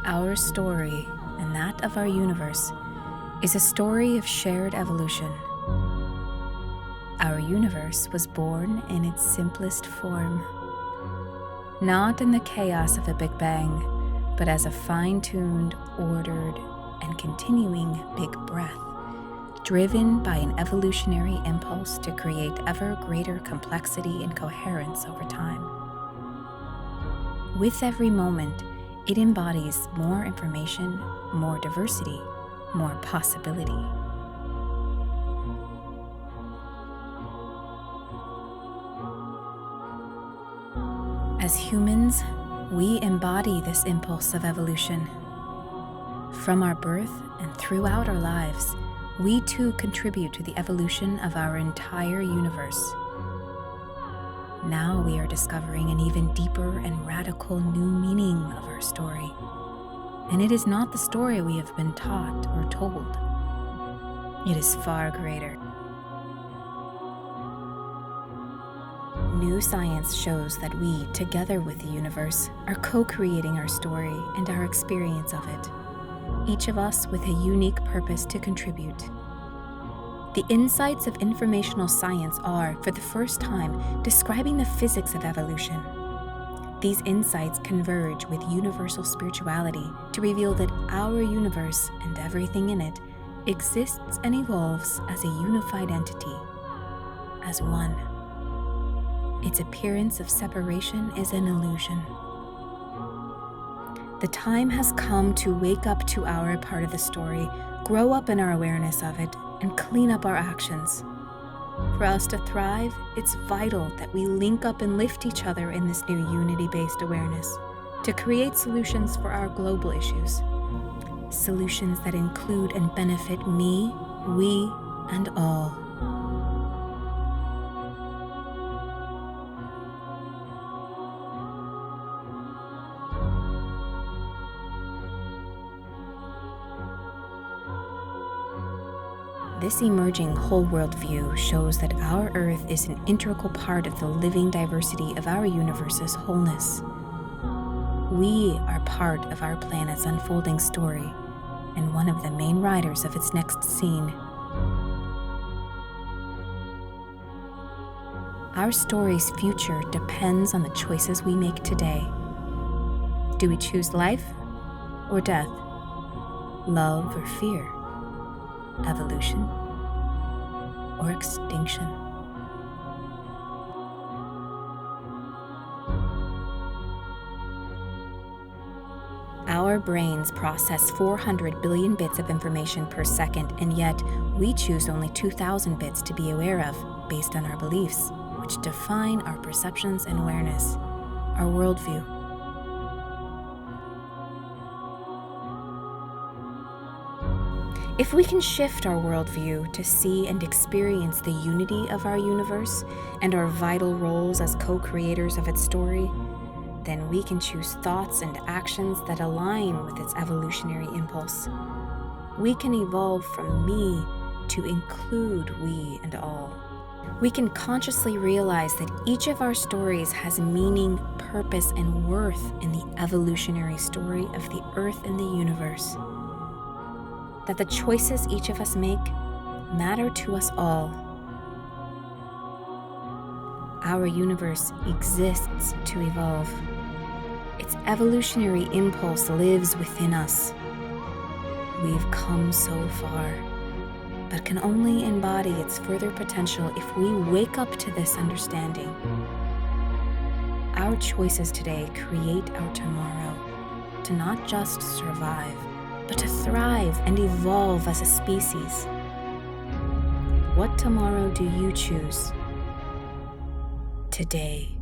Our story, and that of our universe, is a story of shared evolution. Our universe was born in its simplest form, not in the chaos of a Big Bang, but as a fine-tuned, ordered, and continuing big breath, driven by an evolutionary impulse to create ever greater complexity and coherence over time. With every moment, it embodies more information, more diversity, more possibility. As humans, we embody this impulse of evolution. From our birth and throughout our lives, we too contribute to the evolution of our entire universe. Now we are discovering an even deeper and radical new meaning of our story. And it is not the story we have been taught or told. It is far greater. New science shows that we, together with the universe, are co-creating our story and our experience of it, each of us with a unique purpose to contribute. The insights of informational science are, for the first time, describing the physics of evolution. These insights converge with universal spirituality to reveal that our universe and everything in it exists and evolves as a unified entity, as one. Its appearance of separation is an illusion. The time has come to wake up to our part of the story, grow up in our awareness of it, and clean up our actions. For us to thrive, it's vital that we link up and lift each other in this new unity-based awareness to create solutions for our global issues. Solutions that include and benefit me, we, and all. This emerging WholeWorld-View shows that our Earth is an integral part of the living diversity of our universe's wholeness. We are part of our planet's unfolding story, and one of the main riders of its next scene. Our story's future depends on the choices we make today. Do we choose life or death? Love or fear? Evolution or extinction? Our brains process 400 billion bits of information per second, and yet we choose only 2,000 bits to be aware of based on our beliefs, which define our perceptions and awareness, our worldview. If we can shift our worldview to see and experience the unity of our universe and our vital roles as co-creators of its story, then we can choose thoughts and actions that align with its evolutionary impulse. We can evolve from me to include we and all. We can consciously realize that each of our stories has meaning, purpose, and worth in the evolutionary story of the Earth and the universe. That the choices each of us make matter to us all. Our universe exists to evolve. Its evolutionary impulse lives within us. We've come so far, but can only embody its further potential if we wake up to this understanding. Our choices today create our tomorrow, to not just survive, but to thrive and evolve as a species. What tomorrow do you choose today?